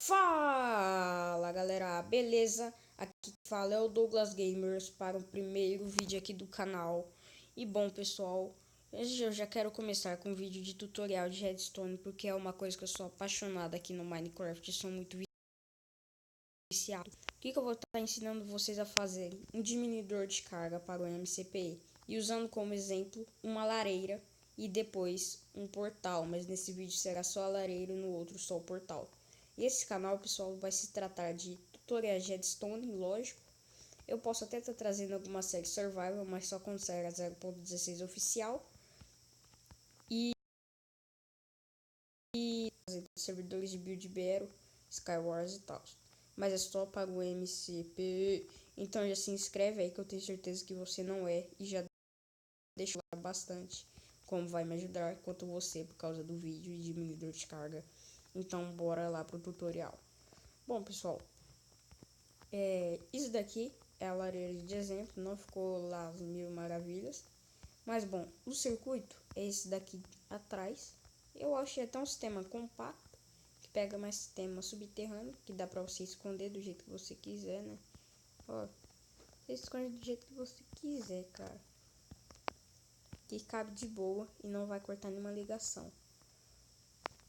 Fala galera, beleza? Aqui quem fala é o Douglas Gamers para o primeiro vídeo aqui do canal. E bom pessoal, eu já quero começar com um vídeo de tutorial de redstone, porque é uma coisa que eu sou apaixonada aqui no Minecraft, sou muito viciado. O que eu vou estar ensinando vocês a fazer? Um diminuidor de carga para o MCPE e usando como exemplo uma lareira e depois um portal, mas nesse vídeo será só a lareira e no outro só o portal. E esse canal, pessoal, vai se tratar de tutoriais de redstone, lógico. Eu posso até estar trazendo alguma série survival, mas só quando sair a 0.16 oficial. E servidores de build Bero, Skywars e tal. Mas é só para o MCP. Então já se inscreve aí que eu tenho certeza que você não é. E já deixa lá bastante como vai me ajudar quanto você por causa do vídeo e diminuidor de carga. Então bora lá pro tutorial. Bom pessoal, isso daqui é a lareira de exemplo, não ficou lá as mil maravilhas. Mas bom, o circuito é esse daqui atrás. Eu achei até um sistema compacto, que pega mais sistema subterrâneo, que dá pra você esconder do jeito que você quiser, né? Ó, você esconde do jeito que você quiser, cara. Que cabe de boa e não vai cortar nenhuma ligação.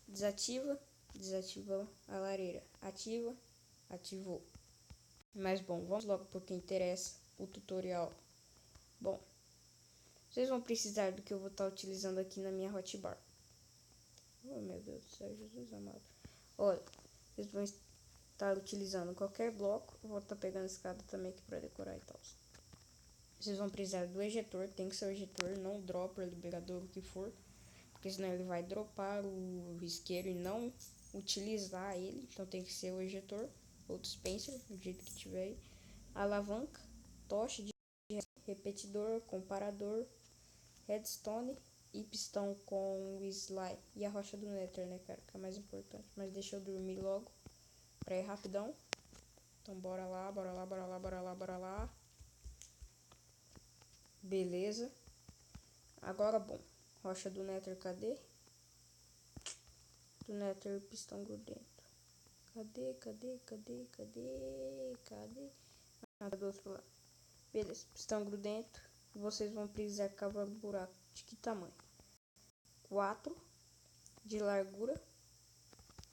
Desativa, desativa a lareira. Ativa, ativou. Mas bom, vamos logo para o que interessa, o tutorial. Bom, vocês vão precisar do que eu vou estar utilizando aqui na minha hotbar. Oh meu Deus do céu, Jesus amado. Olha, vocês vão estar utilizando qualquer bloco. Eu vou estar pegando escada também aqui para decorar e tal. Vocês vão precisar do ejetor, tem que ser o ejetor, não o dropper, liberador, o que for. Porque senão ele vai dropar o isqueiro e não utilizar ele. Então tem que ser o ejetor ou dispenser, do jeito que tiver aí. Alavanca, tocha de repetidor, comparador, redstone e pistão com o slime e a rocha do nether, né, cara, que é mais importante. Mas deixa eu dormir logo pra ir rapidão. Então bora lá, bora lá, bora lá, bora lá, bora lá. Beleza. Agora bom, rocha do nether, cadê? Do nether, pistão grudento. Cadê, cadê, cadê, cadê, cadê? Ah, do outro lado. Beleza, pistão grudento. Vocês vão precisar cavar um buraco de que tamanho? 4 de largura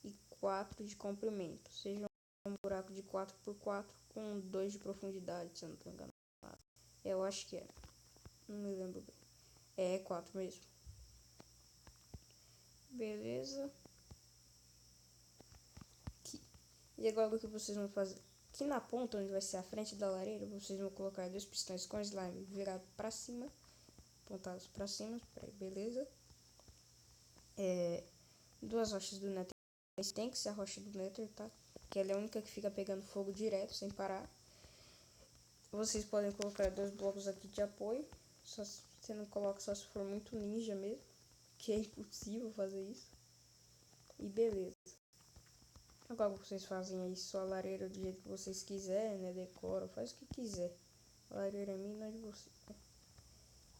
e 4 de comprimento. Seja um buraco de 4x4 com 2 de profundidade, se eu não estou enganado. Eu acho que é. Não me lembro bem. É 4 mesmo. Beleza. Aqui. E agora o que vocês vão fazer? Aqui na ponta, onde vai ser a frente da lareira, vocês vão colocar 2 pistões com slime virado para cima. Apontados para cima. Beleza. 2 rochas do nether. Tem que ser a rocha do nether, tá? Que ela é a única que fica pegando fogo direto, sem parar. Vocês podem colocar 2 blocos aqui de apoio. Só se você não coloca só se for muito ninja mesmo. Que é impossível fazer isso. E beleza. Agora vocês fazem aí sua lareira do jeito que vocês quiserem, né? Decora, faz o que quiser. A lareira é minha, não é de vocês, né?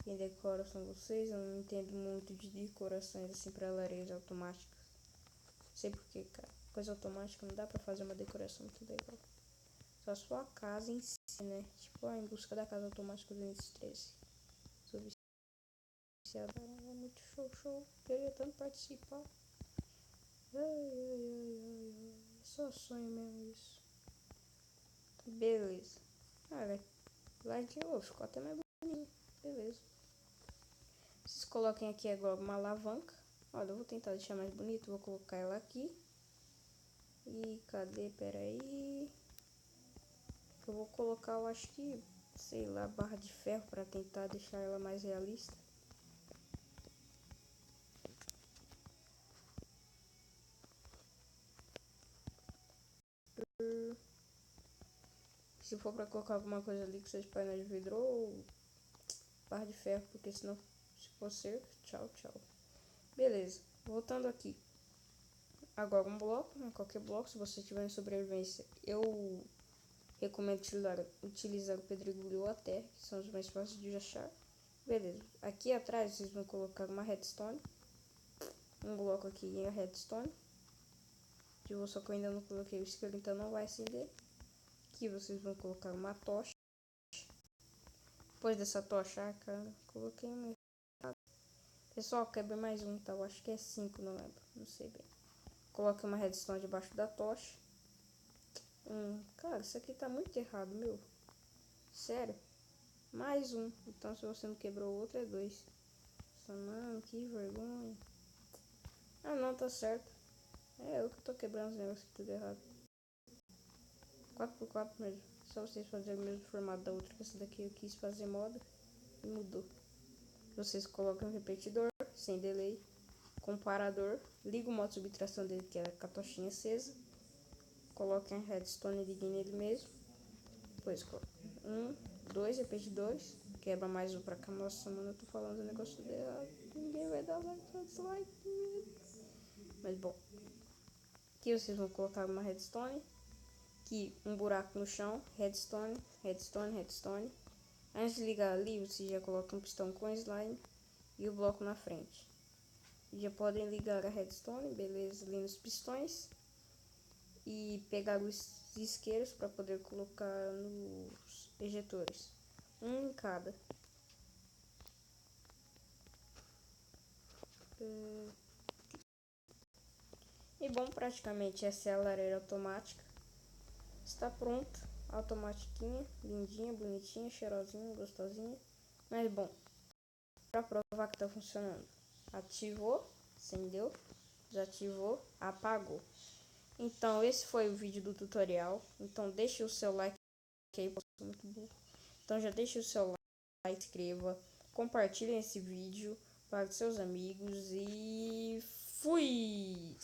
Quem decora são vocês. Eu não entendo muito de decorações assim para lareiras automáticas. Não sei porquê, cara. Coisa automática não dá pra fazer uma decoração muito legal. Só sua casa em si, né? Tipo, Em Busca da Casa Automática do Início 13. Sou viciada. É muito show. Queria tanto participar. Ai. Só sonho mesmo isso. Beleza. Cara, lá de novo ficou até mais bonito. Beleza. Vocês coloquem aqui agora uma alavanca. Olha, eu vou tentar deixar mais bonito. Vou colocar ela aqui. E cadê? Pera aí. Eu vou colocar, eu acho que, sei lá, barra de ferro para tentar deixar ela mais realista. Se for para colocar alguma coisa ali que seja painel de vidro ou barra de ferro, porque senão, se for cerco, tchau. Beleza, voltando aqui. Agora um bloco, qualquer bloco, se você tiver em sobrevivência, eu recomendo utilizar o pedregulho ou a terra, que são os mais fáceis de achar. Beleza, aqui atrás vocês vão colocar uma redstone. Um bloco aqui em redstone. Só que eu ainda não coloquei o isqueiro, então não vai acender. Aqui vocês vão colocar uma tocha. Depois dessa tocha, cara, coloquei um. Pessoal, quebre mais um, tá? Eu acho que é 5, não lembro. Não sei bem. Coloque uma redstone debaixo da tocha. Cara, isso aqui tá muito errado, meu. Sério. Mais um. Então, se você não quebrou o outro, é 2. Mano, que vergonha. Ah, não, tá certo. É eu que tô quebrando os negócios tudo errado. 4x4 mesmo. Só vocês fazerem o mesmo formato da outra, que essa daqui eu quis fazer moda e mudou. Vocês colocam o repetidor, sem delay, comparador, liga o modo de subtração dele, que é com a tochinha acesa, coloquem a redstone e liguem nele mesmo. Depois, 2 repetidores, quebra mais um pra cá. Nossa, mano, eu tô falando um negócio tudo errado. Ninguém vai dar like, dislike. Mas bom, aqui vocês vão colocar uma redstone. Aqui um buraco no chão, redstone, redstone, redstone. Antes de ligar ali, você já coloca um pistão com slime e o bloco na frente. Já podem ligar a redstone, beleza, ali nos pistões. E pegar os isqueiros para poder colocar nos ejetores. Um em cada. E bom, praticamente essa é a lareira automática. Está pronta, automatiquinha, lindinha, bonitinha, cheirosinha, gostosinha. Mas bom, para provar que está funcionando, ativou, acendeu, desativou, apagou. Então esse foi o vídeo do tutorial. Então deixe o seu like aí, muito bom. Então já deixe o seu like, inscreva, compartilhem esse vídeo para os seus amigos e fui!